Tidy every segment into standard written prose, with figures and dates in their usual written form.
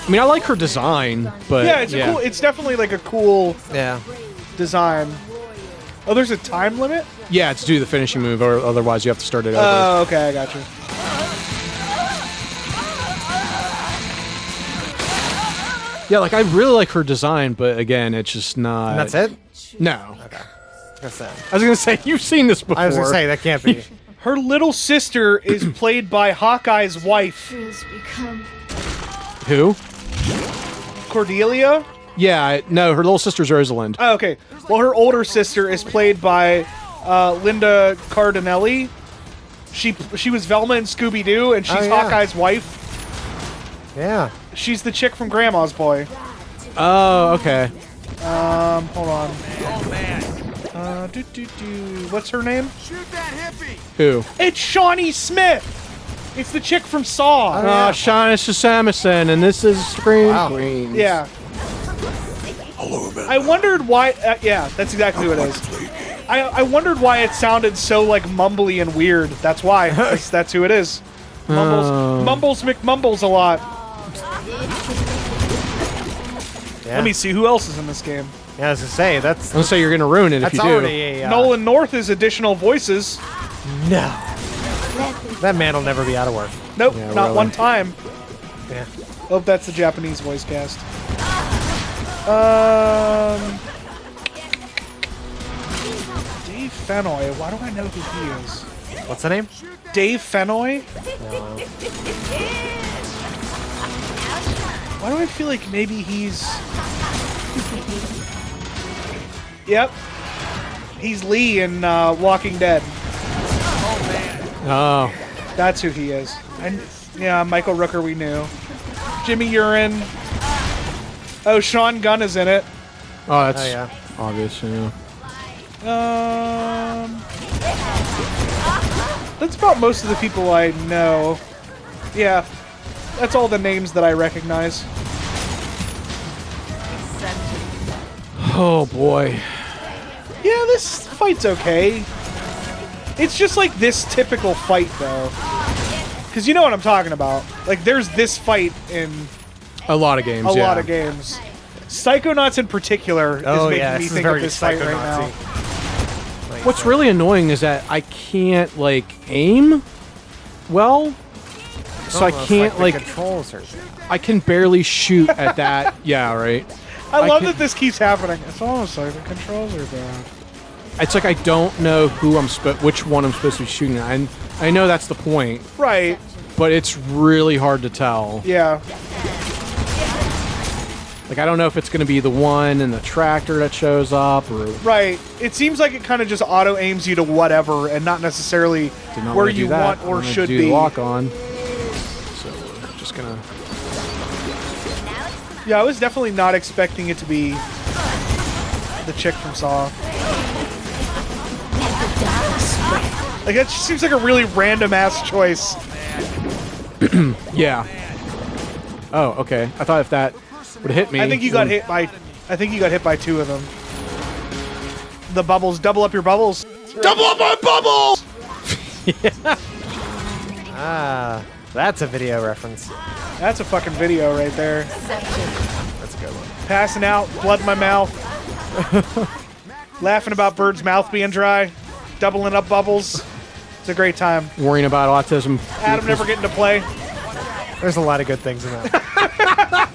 I mean, I like her design, but Yeah, it's a cool. It's definitely like a cool design. Oh, there's a time limit? Yeah, to do the finishing move, or otherwise you have to start it over. Oh, okay, I got you. Yeah, like I really like her design, but again, it's just not. And that's it? No. Okay. That's it. I was gonna say you've seen this before. I was gonna say that can't be. Her little sister is played by Hawkeye's wife. Who? Cordelia? Yeah, no, her little sister's Rosalind. Oh, okay. Well, her older sister is played by Linda Cardinelli. She was Velma in Scooby-Doo, and she's Hawkeye's wife. Yeah. She's the chick from Grandma's Boy. Oh, okay. Hold on. Oh, man. What's her name? Shoot that hippie. Who? It's Shawnee Smith. It's the chick from Saw. Oh, Shauna Sasamison, and this is Scream Queen. Yeah. I wondered why. Yeah, that's exactly who it is. I wondered why it sounded so like mumbly and weird. That's why. That's who it is. Mumbles McMumbles a lot. Yeah. Let me see who else is in this game. Yeah, I was gonna say that's. Let's say you're gonna ruin it if you do. Already a, Nolan North is additional voices. No. That man will never be out of work. Nope, Yeah, not really. one time. Yeah. Oh, that's the Japanese voice cast. Dave Fennoy. Why do I know who he is? What's the name? Dave Fennoy? No. Why do I feel like maybe he's... Yep. He's Lee in Walking Dead. Oh. That's who he is. And yeah, Michael Rooker we knew. Jimmy Urine. Oh, Sean Gunn is in it. Oh, that's yeah. obvious. Yeah. That's about most of the people I know. Yeah. That's all the names that I recognize. Oh boy. Yeah, this fight's okay. It's just like this typical fight, though. Because you know what I'm talking about. Like, there's this fight in A lot of games. a yeah. lot of games. Psychonauts in particular is making me think of this fight right now. What's really annoying is that I can't like aim well, so I can't like controls or I can barely shoot at that. Yeah, right. I love can- that this keeps happening. It's almost like the controls are bad. It's like I don't know which one I'm supposed to be shooting at. And I know that's the point, Right. but it's really hard to tell. Yeah. Like I don't know if it's going to be the one in the tractor that shows up or Right. It seems like it kind of just auto aims you to whatever and not necessarily did not where wanna do you that. want I'm or gonna should do be. the lock on. So just gonna. Yeah, I was definitely not expecting it to be the chick from Saw. Like, that just seems like a really random ass choice. Yeah. Oh, okay. I thought if that would hit me. I think you got hit by two of them. The bubbles, double up your bubbles. Double up my bubbles! Ah, that's a video reference. That's a fucking video right there. That's a good one. Passing out, blood in my mouth. Laughing about Bird's mouth being dry. Doubling up bubbles. It's a great time. Worrying about autism. Adam never getting to play. There's a lot of good things in that.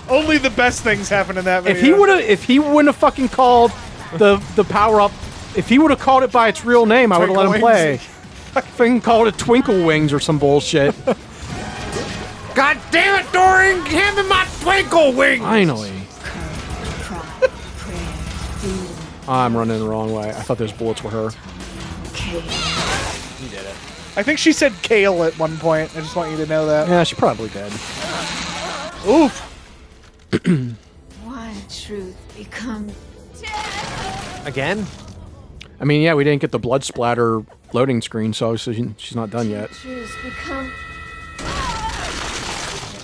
Only the best things happen in that video. If he wouldn't have fucking called the power up, if he would have called it by its real name, I would have let him play. Fucking called it Twinkle Wings or some bullshit. God damn it, Dorian! Hand me my twinkle wings! Finally. I'm running the wrong way. I thought those bullets were her. I think she said kale at one point. I just want you to know that. Yeah, she probably did. Oof. One truth become Again? I mean, yeah, we didn't get the blood splatter loading screen, so obviously she's not done yet. truth become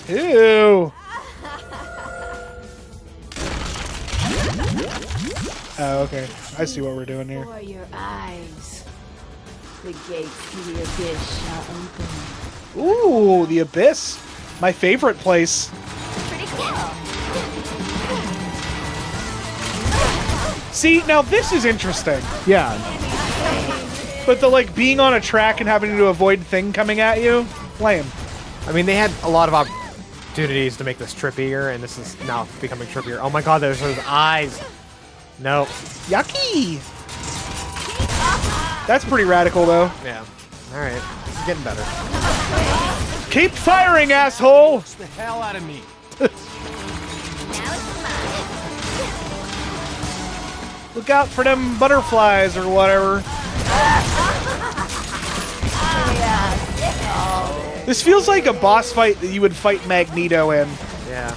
Ew. Oh, okay. I see what we're doing here. for your eyes. The gates to the abyss shall open. Ooh, the Abyss. My favorite place. See, now this is interesting. Yeah. But the, like, being on a track and having to avoid thing coming at you, lame. I mean, they had a lot of opportunities to make this trippier, and this is now becoming trippier. Oh my god, there's those eyes. No. Yucky! That's pretty radical, though. Yeah. Alright. This is getting better. Keep firing, asshole! The hell out of me. Look out for them butterflies or whatever. This feels like a boss fight that you would fight Magneto in. Yeah.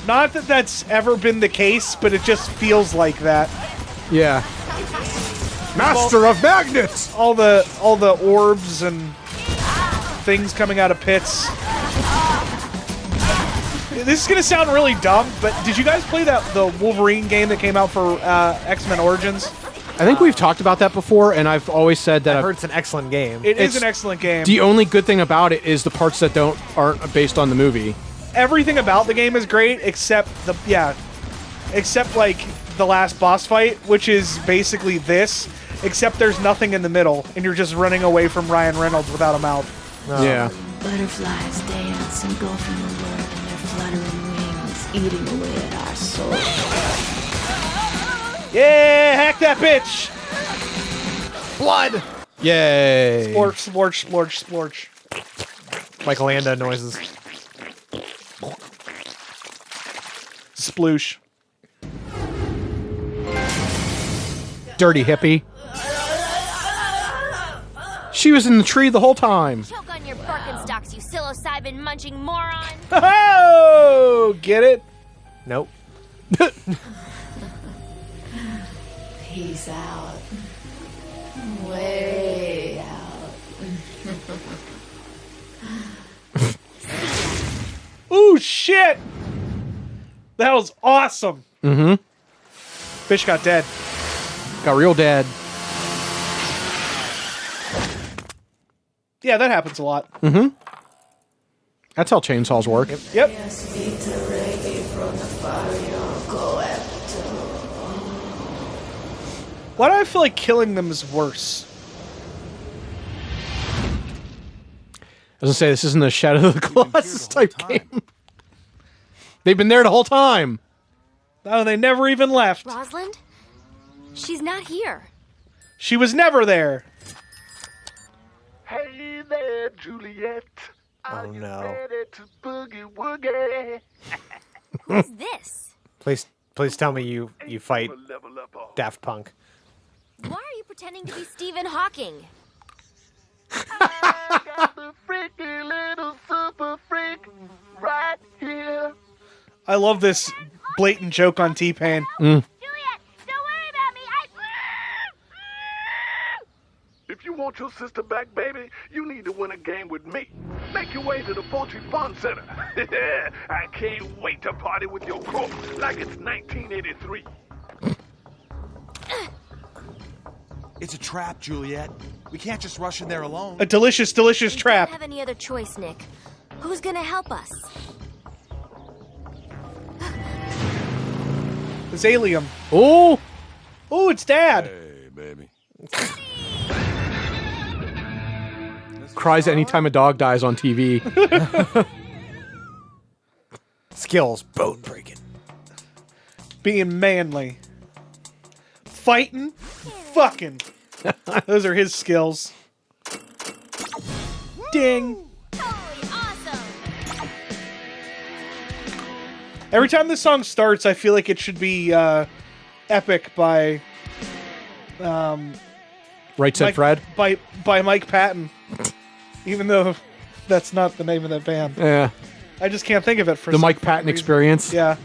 Not that that's ever been the case, but it just feels like that. Yeah. Master of magnets. All the orbs and things coming out of pits. This is gonna sound really dumb, but did you guys play the Wolverine game that came out for X-Men Origins? I think we've talked about that before, and I've always said that I've heard it's an excellent game. It is It's an excellent game. the only good thing about it is the parts that aren't based on the movie. Everything about the game is great except except like the last boss fight, which is basically this, except there's nothing in the middle, and you're just running away from Ryan Reynolds without a mouth. Yeah. Butterflies dance, engulfing the world in their fluttering wings, eating away at our soul. Yeah, hack that bitch! Blood! Yay. Splorch, splorch, splorch, splorch. Like Ando noises. Sploosh. Dirty hippie. She was in the tree the whole time. Choke on your Birkenstocks, you psilocybin munching moron. Oh, get it? Nope. Peace out. Way out. Ooh, shit! That was awesome. Mm-hmm. Fish got dead. Got real dead. Yeah, that happens a lot. Mm-hmm. That's how chainsaws work. Yep. Why do I feel like killing them is worse? I was gonna say, this isn't a Shadow of the Colossus type game. They've been there the whole time. Oh, they never even left. Rosalind? She's not here. She was never there. Hey there, Juliet. Oh no. Ready to boogie woogie? Who's this? Please tell me you fight Level up all. Daft Punk. Why are you pretending to be Stephen Hawking? I got the freaky little super freak right here. I love this blatant joke on T-Pain. Juliet, don't worry about me. If you want your sister back, baby, you need to win a game with me. Make your way to the Poultry Fun Center. I can't wait to party with your corpse like it's 1983. It's a trap, Juliet. We can't just rush in there alone. A delicious, delicious trap. Don't have any other choice, Nick. Who's gonna help us? It's Alien. Oh! Oh, it's Dad. Hey, baby. Cries anytime a dog dies on TV. Skills, bone breaking. Being manly. Fighting. Fucking. Those are his skills. Ding. Totally awesome. Every time this song starts, I feel like it should be Epic by Right Said Fred? by Mike Patton. Even though that's not the name of that band. Yeah. I just can't think of it for The some Mike Patton reason. Experience. Yeah.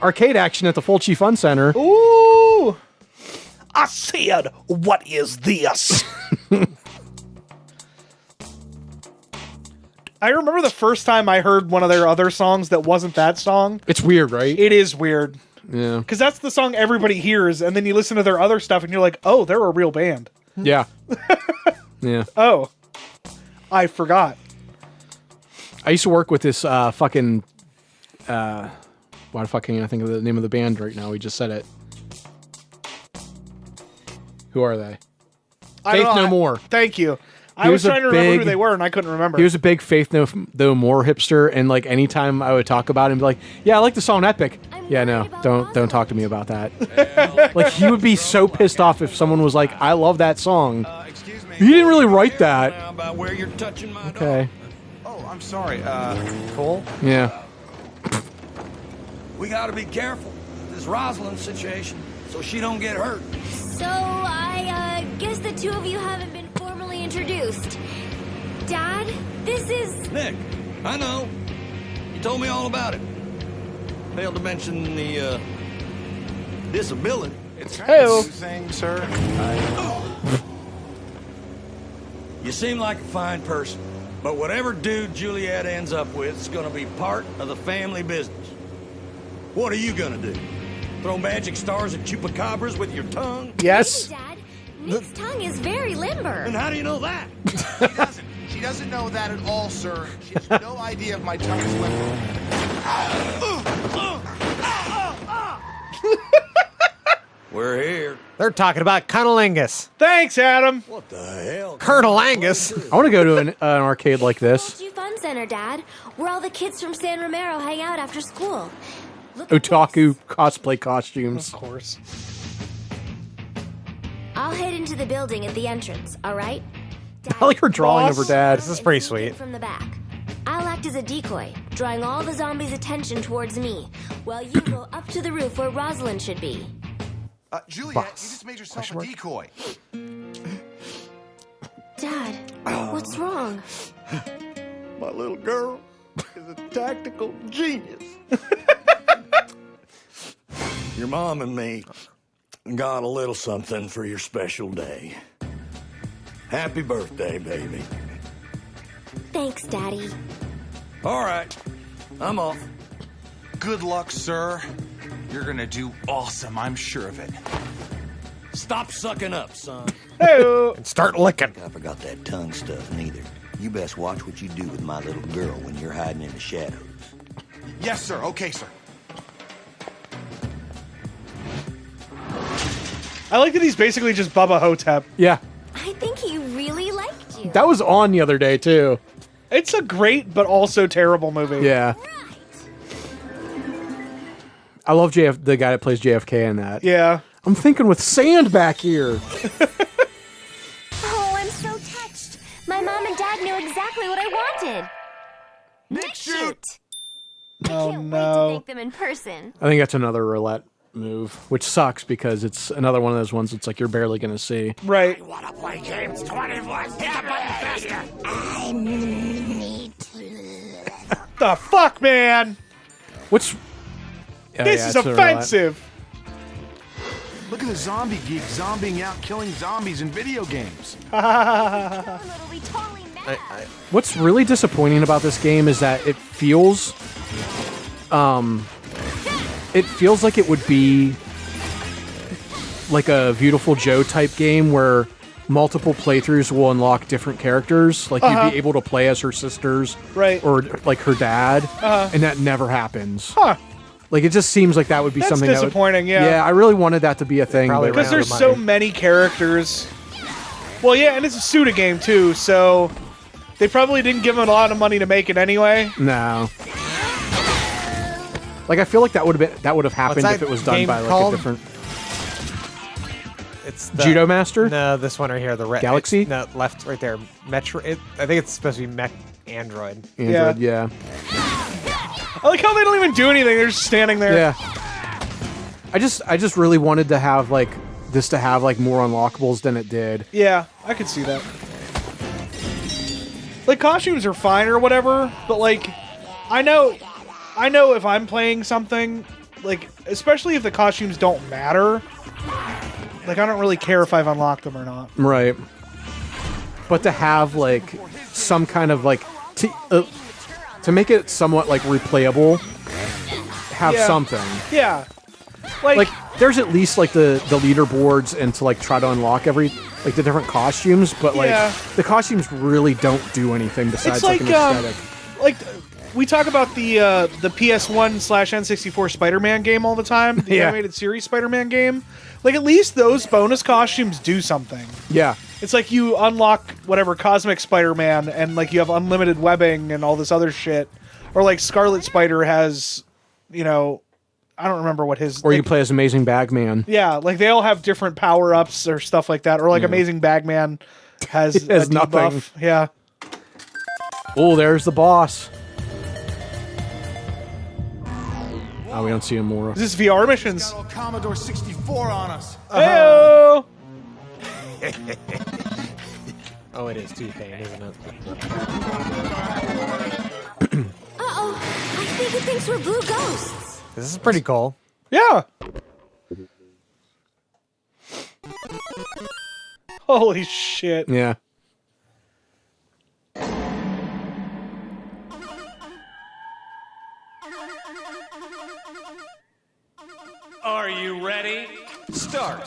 Arcade action at the Fulci Fun Center. Ooh! I said, what is this? I remember the first time I heard one of their other songs that wasn't that song. It's weird, right? It is weird. Yeah. Because that's the song everybody hears, and then you listen to their other stuff, and you're like, oh, they're a real band. Yeah. Yeah. Oh. I forgot. I used to work with this fucking... why the fuck can't I think of the name of the band right now? We just said it. Who are they? I don't Faith know, No More. Thank you. I He was was a trying to remember who big- they were, and I couldn't remember. He was a big Faith No More hipster, and like anytime I would talk about him, be like, "Yeah, I like the song Epic." Yeah, no, don't talk to me about that. Like he would be so pissed off if someone was like, "I love that song." Excuse me. He didn't really write that. About where you're touching my Okay. Oh, I'm sorry. Cool. Yeah. We gotta be careful. This Rosalind situation, so she don't get hurt. So, I guess the two of you haven't been formally introduced. Dad, this is... Nick, I know. You told me all about it. Failed to mention the, disability. It's Hey-o. thing, sir. You seem like a fine person, but whatever dude Juliet ends up with is gonna be part of the family business. What are you gonna do? Throw magic stars at chupacabras with your tongue? Yes. Dad, Nick's tongue is very limber. And how do you know that? She doesn't. She doesn't know that at all, sir. She has no idea if my tongue is limber. We're here. They're talking about cunnilingus. Thanks, Adam. What the hell? Colonel Angus. I want to go to an arcade like this. Old Fun Center, Dad, where all the kids from San Romero hang out after school. Look at Otaku cosplay costumes. Of course. I'll head into the building at the entrance, all right? Dad, I like her drawing of her dad. This is pretty sweet. from the back. I'll act as a decoy, drawing all the zombies' attention towards me, while you go up to the roof where Rosalind should be. Juliet, Boss. you just made yourself a decoy. Dad, what's wrong? My little girl is a tactical genius. Your mom and me got a little something for your special day. Happy birthday, baby. Thanks, Daddy. All right, I'm off. Good luck, sir. You're gonna do awesome, I'm sure of it. Stop sucking up, son. Hey-o. And start licking. I forgot that tongue stuff neither. You best watch what you do with my little girl when you're hiding in the shadows. Yes, sir. Okay, sir. I like that he's basically just Bubba Hotep. Yeah. I think he really liked you. That was on the other day too. It's a great but also terrible movie. Yeah. I love the guy that plays JFK in that. Yeah. I'm thinking with sand back here. Oh, I'm so touched. My mom and dad knew exactly what I wanted. Nick, shoot! I Oh, can't wait no. to thank them in person. I think that's another roulette move, which sucks because it's another one of those ones that's like you're barely going to see. Right. Wanna play games 24? Hit the button faster. The fuck, man? What's... Oh, This yeah, is it's a roulette. offensive. Look at the zombie geek zombieing out killing zombies in video games. It'll be totally mad. What's really disappointing about this game is that it feels like it would be like a Beautiful Joe type game where multiple playthroughs will unlock different characters. Like you'd be able to play as her sisters, Right. or like her dad, and that never happens. Huh. Like it just seems like that would be That's something disappointing, that would, yeah. Yeah, I really wanted that to be a thing. probably But Because ran there's out of so money. many characters. Well, yeah, and it's a Suda game, too, so... They probably didn't give him a lot of money to make it anyway. no. Like I feel like that would have happened that if it was done game by like called? a different It's the, Judo Master. No, this one right here. The red Galaxy? No, left right there. Metro. I think it's supposed to be Mech Android. Android, yeah. I like how they don't even do anything, they're just standing there. Yeah. I just really wanted to have like this to have like more unlockables than it did. Yeah, I could see that. Like, costumes are fine or whatever, but like, I know if I'm playing something, like, especially if the costumes don't matter, like, I don't really care if I've unlocked them or not. Right. But to have like some kind of like to make it somewhat like replayable, have Yeah. something. Yeah. Like there's at least like the leaderboards and to like try to unlock the different costumes, but like Yeah. the costumes really don't do anything besides It's like like, an aesthetic. like, we talk about the PS1/N64 Spider-Man game all the time, the Yeah. animated series Spider-Man game. Like, at least those bonus costumes do something. Yeah. It's like you unlock whatever Cosmic Spider-Man and like you have unlimited webbing and all this other shit. Or like Scarlet Spider has, you know, I don't remember what his... Or you can play as Amazing Bagman. Yeah, like they all have different power-ups or stuff like that. Or like Amazing Bagman has, He has a debuff. nothing. Yeah. Oh, there's the boss. Oh, we don't see him more. Is this VR missions? Commodore 64 on us. Heyo! Oh, it is T-Pain, isn't it? Uh-oh. I think it thinks we're blue ghosts. This is pretty cool. Yeah. Holy shit. Yeah. Are you ready? Start.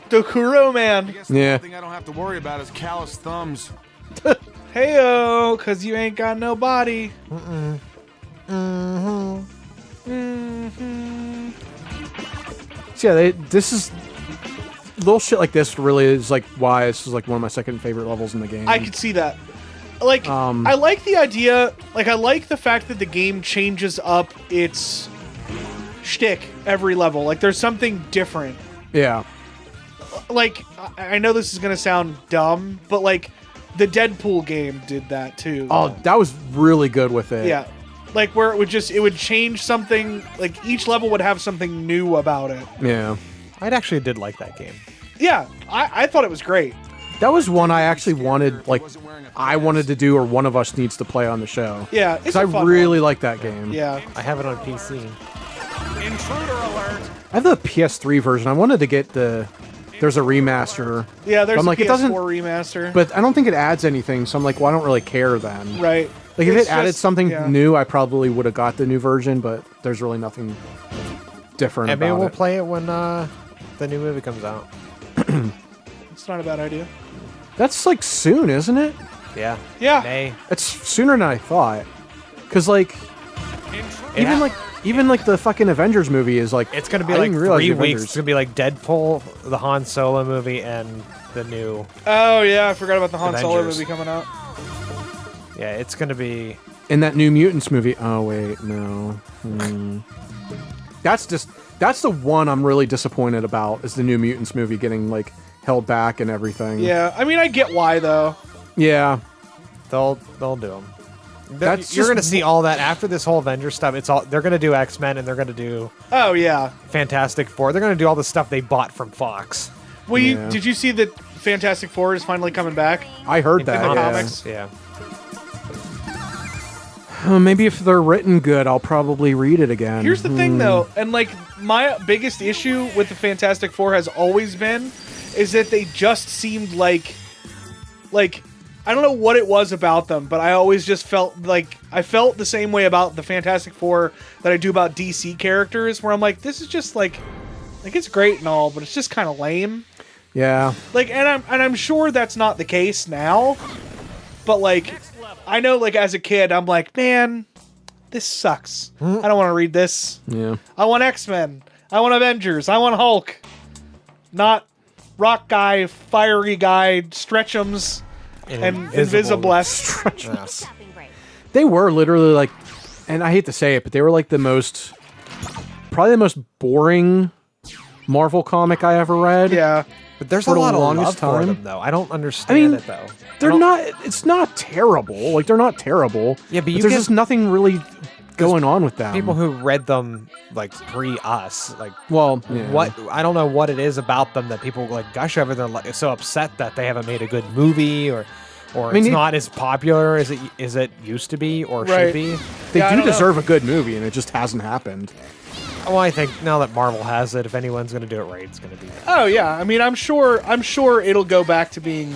Dokuro Man. Yeah. The thing I don't have to worry about is callous thumbs. Heyo, cause you ain't got no body. So yeah, this is little shit like this really is like why this is like one of my second favorite levels in the game. I could see that. Like, I like the idea. Like, I like the fact that the game changes up its shtick every level. Like, there's something different. Yeah. Like, I know this is gonna sound dumb, but like, the Deadpool game did that too. Oh, that was really good with it. Yeah. Like, where it would change something. Like, each level would have something new about it. Yeah. I actually did like that game. Yeah, I thought it was great. That was one I actually wanted, like, I wanted to do, or one of us needs to play on the show. Yeah, because I really like that game. Yeah. I have it on PC. Intruder alert. I have the PS3 version. I wanted to get the. There's a remaster. Yeah, there's I'm like, a it doesn't, PS4 remaster. but I don't think it adds anything. So I'm like, well, I don't really care then. Right. Like, if It's it added just- something yeah. new, I probably would have got the new version. But there's really nothing different And maybe about we'll it. play it when the new movie comes out. It's not a bad idea. That's like soon, isn't it? Yeah. Yeah. May. It's sooner than I thought. Cause like, Yeah. even like the fucking Avengers movie is like, It's gonna be I like didn't realize 3 the weeks. Avengers- It's gonna be like Deadpool, the Han Solo movie, and the new. Oh yeah, I forgot about the Han Solo Avengers. movie coming out. Yeah, it's gonna be. In that New Mutants movie. Oh wait, no. That's the one I'm really disappointed about. Is the New Mutants movie getting like held back and everything? Yeah, I mean, I get why though. Yeah. They'll do them. That's You're just- gonna see all that after this whole Avengers stuff. It's all they're gonna do X-Men and they're gonna do Oh yeah. Fantastic Four. They're gonna do all the stuff they bought from Fox. Well, Yeah. did you see that Fantastic Four is finally coming back? I heard In that. the Yeah. comics? Yeah. Maybe if they're written good, I'll probably read it again. Here's the thing though, and like my biggest issue with the Fantastic Four has always been is that they just seemed like I don't know what it was about them, but I always just felt like I felt the same way about the Fantastic Four that I do about DC characters, where I'm like, this is just like it's great and all, but it's just kind of lame. Yeah. Like, and I'm sure that's not the case now, but like, I know like as a kid, I'm like, man, this sucks. I don't want to read this. Yeah. I want X-Men. I want Avengers. I want Hulk. Not Rock Guy, Fiery Guy, Stretchums, and Invisiblest. Yes. They were literally like, and I hate to say it, but they were like probably the most boring Marvel comic I ever read. Yeah. But there's For a the lot of love longest for time. them, though. I don't understand it, though. They're not. It's not terrible. Like they're not terrible. Yeah, but you there's get- just nothing really going on with them. People who read them like pre-us, like well, yeah. what I don't know what it is about them that people like gush over. They're like so upset that they haven't made a good movie or mean, it's it- not as popular as it used to be or Right. should be. They Yeah, I do don't know. deserve a good movie, and it just hasn't happened. Well, I think now that Marvel has it, if anyone's going to do it right, it's going to be them. Oh yeah. I mean, I'm sure it'll go back to being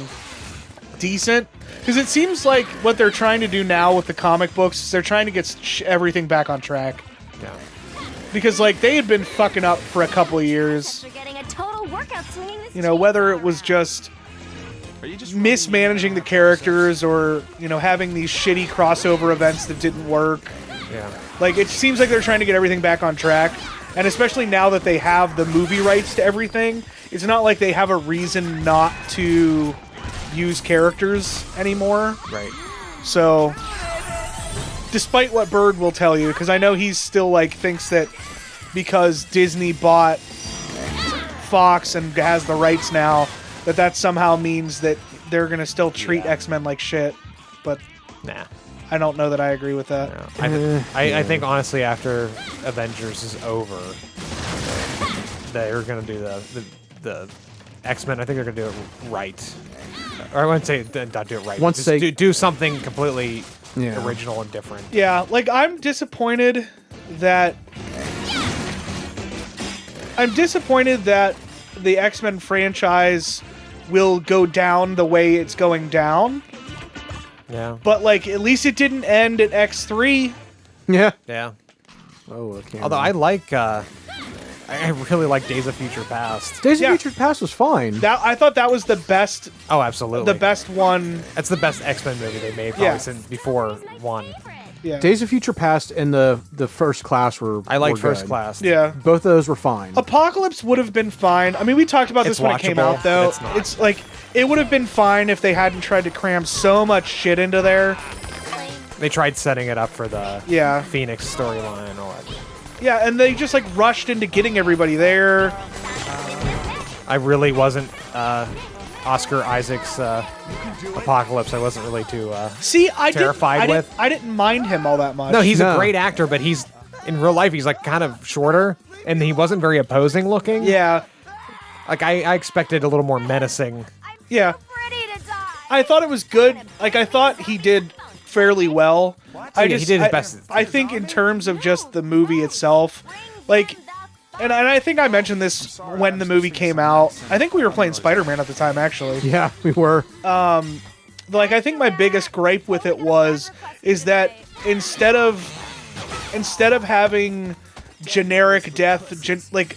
decent because it seems like what they're trying to do now with the comic books is they're trying to get everything back on track. Yeah. Because like they had been fucking up for a couple of years. After getting a total workout swing this You know, whether it was just mismanaging the characters or, having these shitty crossover events that didn't work. Yeah. Like, it seems like they're trying to get everything back on track. And especially now that they have the movie rights to everything, it's not like they have a reason not to use characters anymore. Right. So, despite what Bird will tell you, because I know he's still, thinks that because Disney bought Fox and has the rights now, that somehow means that they're going to still treat X-Men like shit. But nah. I don't know that I agree with that. No. I think, honestly, after Avengers is over, they're going to do the X-Men. I think they're going to do it right. Or I wouldn't say not do it right. Once they do something completely original and different. Yeah, I'm disappointed that the X-Men franchise will go down the way it's going down. Yeah. But at least it didn't end at X3. Yeah. Yeah. Oh, okay. Although I like I really like Days of Future Past. Days of Future Past was fine. I thought that was the best. Oh, absolutely. The best one. That's the best X-Men movie they made probably since before 1. Yeah. Days of Future Past and the First Class were. I like were First good. Class. Yeah. Both of those were fine. Apocalypse would have been fine. I mean, we talked about this when it came watchable. out, though. It's not. It's it would have been fine if they hadn't tried to cram so much shit into there. They tried setting it up for the Phoenix storyline and all that. Yeah, and they just rushed into getting everybody there. I really wasn't Oscar Isaac's Apocalypse. I wasn't really too terrified with. I didn't mind him all that much. No, he's a great actor, but he's in real life he's kind of shorter, and he wasn't very opposing looking. Yeah, I expected a little more menacing. Yeah, I thought it was good. I thought he did fairly well. He did his best. I think in terms of just the movie itself, and I think I mentioned this when the movie came out. I think we were playing Spider-Man at the time, actually. Yeah, we were. I think my biggest gripe with it is that instead of having generic death,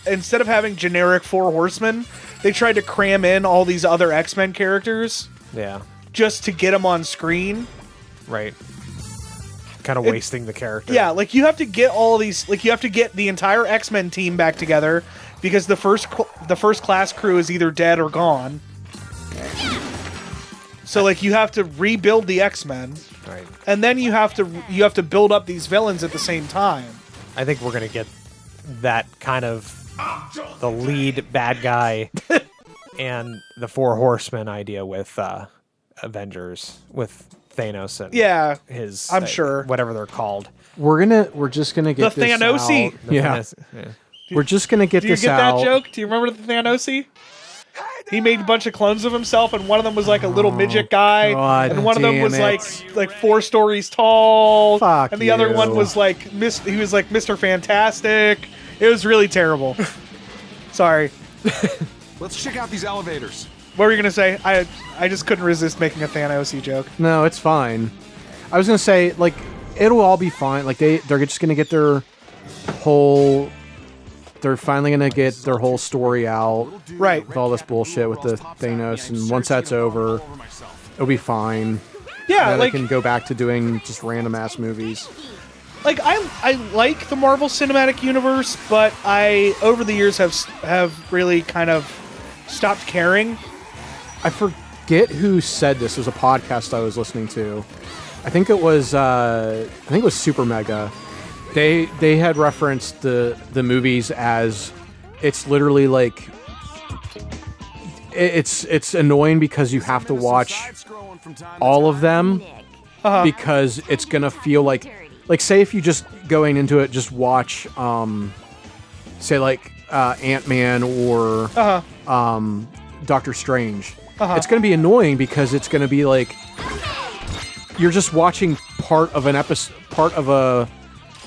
instead of having generic Four Horsemen, they tried to cram in all these other X-Men characters. Yeah. Just to get them on screen. Right. Kind of wasting the character. Yeah, you have to get all these, you have to get the entire X-Men team back together because the first class crew is either dead or gone. So you have to rebuild the X-Men. Right. And then you have to build up these villains at the same time. I think we're going to get that kind of the lead bad guy and the Four Horsemen idea with Avengers with Thanos and his I'm sure whatever they're called. We're just gonna get the this Thanosi. Out. Yeah. We're just gonna get this out. Do you get that joke? Do you remember the Thanosi? He made a bunch of clones of himself, and one of them was a little midget guy, and one of them was like 4 stories tall, Fuck and the other one was he was like Mr. Fantastic. It was really terrible. Sorry. Let's check out these elevators. What were you gonna say? I just couldn't resist making a Thanosi joke. No, it's fine. I was gonna say it'll all be fine. They're just gonna get their whole. They're finally gonna get their whole story out, right? With all this bullshit with the Thanos, and once that's over, it'll be fine. Yeah, they can go back to doing just random ass movies. I like the Marvel Cinematic Universe, but I over the years have really kind of stopped caring. I forget who said this. It was a podcast I was listening to. I think it was Super Mega. They had referenced the movies as it's literally it's annoying because you have to watch all of them because it's gonna feel like say if you just going into it just watch say Ant-Man or Doctor Strange. It's gonna be annoying because it's gonna be you're just watching part of a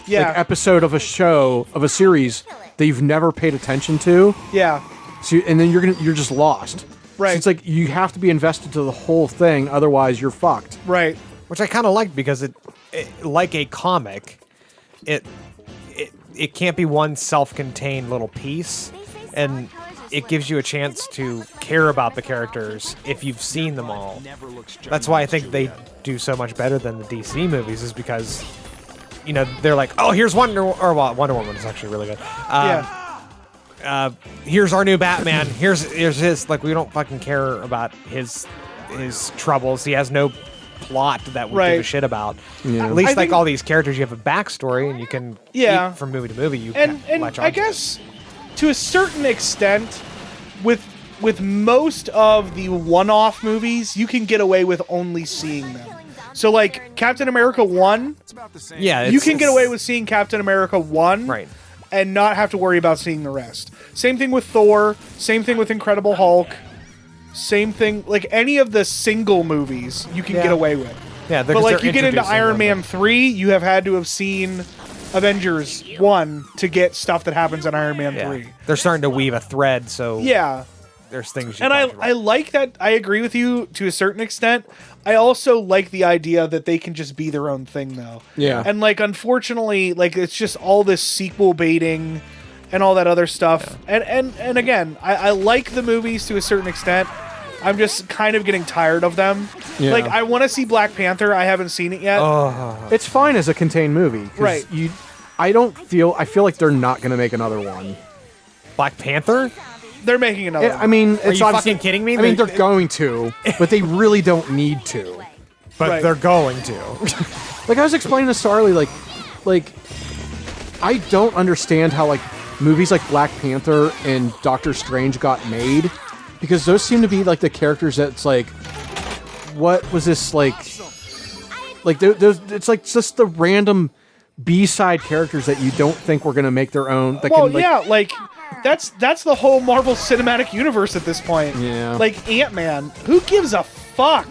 episode of a show of a series that you've never paid attention to. Yeah. So and then you're just lost. Right. So it's you have to be invested to the whole thing, otherwise you're fucked. Right. Which I kind of like because it like a comic, it can't be one self-contained little piece, and it gives you a chance to care about the characters if you've seen them all. That's why I think they do so much better than the DC movies, is because, you know, they're like, oh, here's Wonder Woman is actually really good. Here's our new Batman. Here's his, like, we don't fucking care about his troubles. He has no plot that we give a shit about. Yeah. At least, I like, think- all these characters, you have a backstory, and you can from movie to movie. You and latch I onto guess to a certain extent, with most of the one-off movies, you can get away with only seeing them. So, like, Captain America 1, you can get away with seeing Captain America 1 right, and not have to worry about seeing the rest. Same thing with Thor, same thing with Incredible Hulk, same thing, like, any of the single movies you can get away with. Yeah, but, like, you get into Iron Man 3, you have had to have seen Avengers 1 to get stuff that happens in Iron Man 3. They're starting to weave a thread, so Yeah. there's things you And talked about. I like that. I agree with you to a certain extent. I also like the idea that they can just be their own thing, though. Yeah. And, like, unfortunately, like, it's just all this sequel baiting and all that other stuff. Yeah. And again, I like the movies to a certain extent. I'm just kind of getting tired of them. Yeah. Like, I want to see Black Panther. I haven't seen it yet. It's fine as a contained movie. 'Cause Right. I feel like they're not going to make another one. Black Panther? They're making another one. I mean, Are it's you obviously- fucking kidding me? I mean, they're going to, but they really don't need to. But they're going to. Like I was explaining to Starly, like I don't understand how like movies like Black Panther and Doctor Strange got made, because those seem to be like the characters that's like, what was this like those? It's like just the random B-side characters that you don't think were gonna make their own. That Well, can, like, yeah, like that's the whole Marvel Cinematic Universe at this point. Yeah. Like Ant-Man, who gives a fuck?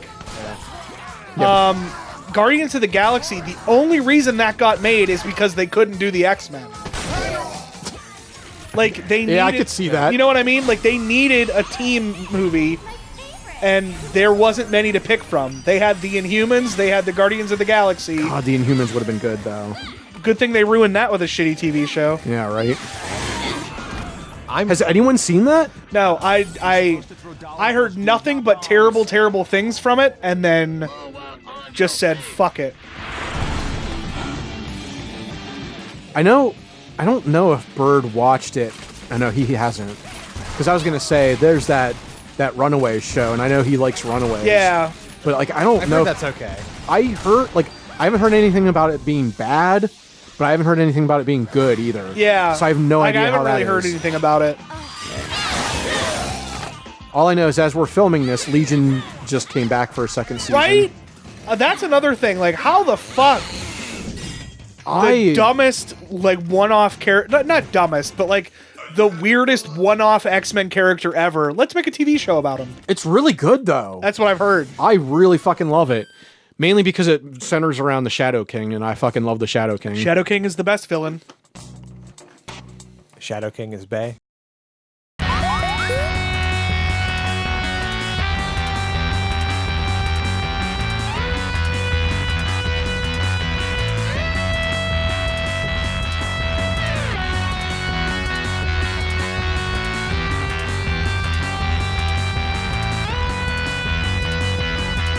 Guardians of the Galaxy, the only reason that got made is because they couldn't do the X-Men. Like they needed, I could see that. You know what I mean? Like they needed a team movie, and there wasn't many to pick from. They had the Inhumans, they had the Guardians of the Galaxy. God, the Inhumans would have been good though. Good thing they ruined that with a shitty TV show. Yeah, right. Has anyone seen that? No, I heard nothing but terrible, terrible things from it, and then just said, fuck it. I don't know if Bird watched it. I know he hasn't. Because I was going to say, there's that Runaways show, and I know he likes Runaways. Yeah. But, like, I don't know. I've heard that's okay. I haven't heard anything about it being bad, but I haven't heard anything about it being good either. Yeah. So I have no idea how that is. I haven't really heard anything about it. All I know is as we're filming this, Legion just came back for a second season. Right? That's another thing. Like, how the fuck? The dumbest, like, one-off character... Not dumbest, but, like, the weirdest one-off X-Men character ever. Let's make a TV show about him. It's really good, though. That's what I've heard. I really fucking love it. Mainly because it centers around the Shadow King, and I fucking love the Shadow King. Shadow King is the best villain. Shadow King is Bay.